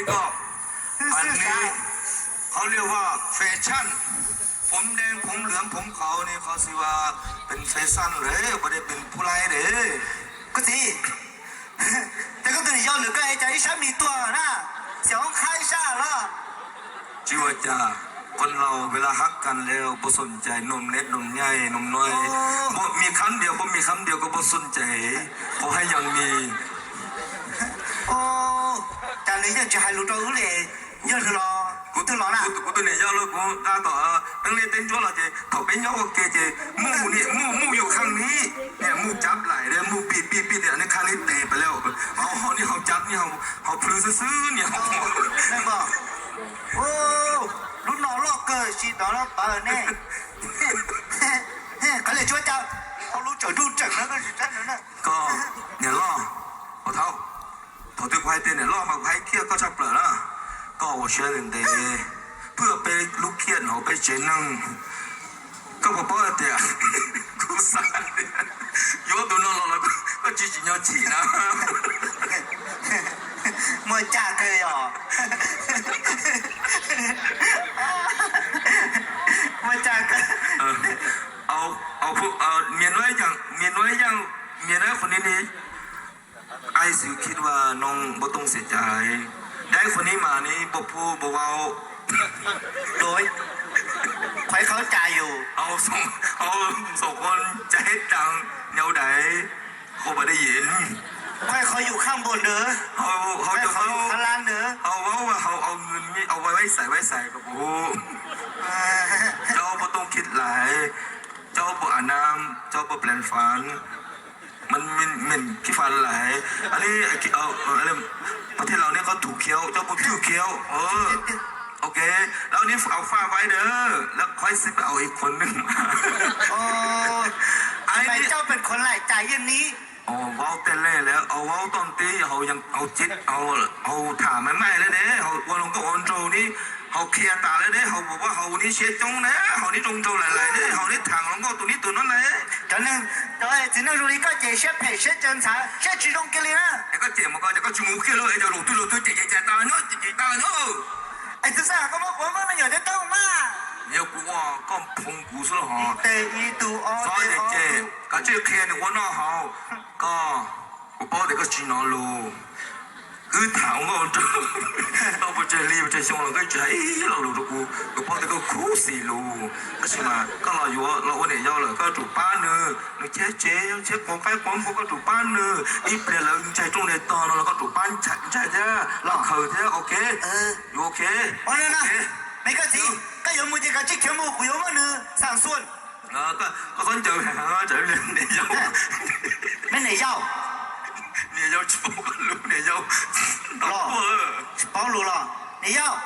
ก็อันนี้เขาเรียกว่าแฟชั่นผมแดงผมเหลืองผมขาวนี่เขาสิว่าเป็นแฟชั่นเลยไม่ได้เป็นผู้ร้ายเลยก็สิแต่ก็ต้อง要了个ใจฉันมีตัวนะ想开下了จิวจ้าคนเราเวลาฮักกันแล้วบ่สนใจนมเล็กนมใหญ่นมน้อยบ่มีคำเดียวบ่มีคำเดียวก็บ่สนใจขอให้ยังมี哦แต่เลยยังจะให้รู้ตัวเลยยังจะรอกูต้องรอนะกูตัวเนี่ยยาวเลยกูตาต่อตั้งเลยเต้นจ้วละเจเขาเป็นยาวเกเจมูเนี่ยมูอยู่ข้างนี้เนี่ยมูจับไหลเลยมูปีเนี่ยอันนี้ข้างนี้เตะไปแล้วเขานี่เขาจับนี่เขาพลื้ซื้อเนี่ยไม่บอกโอ้รุ่นน้องลอกเกอร์ชีน้องลอกเปิดเนี่ยเขาเลยช่วยจับเขารู้จักดูจักแล้วก็จัดนั่นน่ะก็เนี่ยล่อ我头对快点เนี่ยล่อมา快เที่ยวก็จะเปล่าละก็我学人哋เพื่อไปลุกเขียนเขาไปเจนังก็พอเดียวกูสั่นอยู่ตัวน้องเราก็จีจี要จีนะมัวจ่าเคยอ๋อมัวจ่าเคยเอาพวกเมียน้อยยังเมียน้อยคนนี้นี่ไอ้สิคิดว่าน้องบ่ต้องเสียใจได้คนนี้มานี่บ่พูดบ่เว้าโดยใครเขาจ่ายอยู่เอาส่งคนจะให้ตังเดี๋ยวใดเขาไม่ได้ยินใครเขาอยู่ข้างบนเด้อเขาจะเขาข้างล่างเด้อเขาว่าเขาเอาเงินนี่เอาไว้ใส่กับกูเจ้าบ่ต้องคิดหลายเจ้าบ่อาน้ำเจ้าบ่แปลงฟันมันเหม็นขี้ฟันหลายอันนี้อะไรประเทศเราเนี่ยเขาถูกเคี้ยวเจ้าบ่ถูกเคี้ยวโอเคแล้วนี่เอาฝ้าไว้เด้อแล้วค่อยซื้อไปเอาอีกคนหนึ่งมาไอ้เจ้าเป็นคนหลายใจอย่างนี้เว้าเต้นเล่แล้วเอาเว้าตอนตีเขายังเอาจิตเอาถามไม่เลยเด้เขาวันลงก็ออนโจนี่เขาเคลียร์ตาเลยเด้เขาบอกว่าเขานี่เช็ดจงนะเขานี่จงโจหลายๆเด้เขานี่ถังลงก็ตัวนี้ตัวนั้นเลยจันนึง只能如一个解释培训正常这其中给你了ไอ้ก็เจ็บมันก็จะก็ชิมูขึ้นเลยไอ้จะหลุดเจ๊ตาเนาะเจ๊ตาเนาะไอ้ที่สามก็บอกว่ามัน有的动嘛有古啊，讲澎湖是哈，对一度哦，所以这，咁这片我那好，个我包这个金南路，佢頭我做，我不知你不知上了佢就係老路咗我包這個苦事路，嗰時嘛，個老友老我哋要了，個做班呢，你切廣開廣播個做班呢，你別人在中嚟當了個做班在啫，老口啫，OK，you OK，我呢，沒個事，個有冇這個職權冇會有乜呢？上算。個分就係就你有，咩你有？你有做個路，你有，包路了，你要。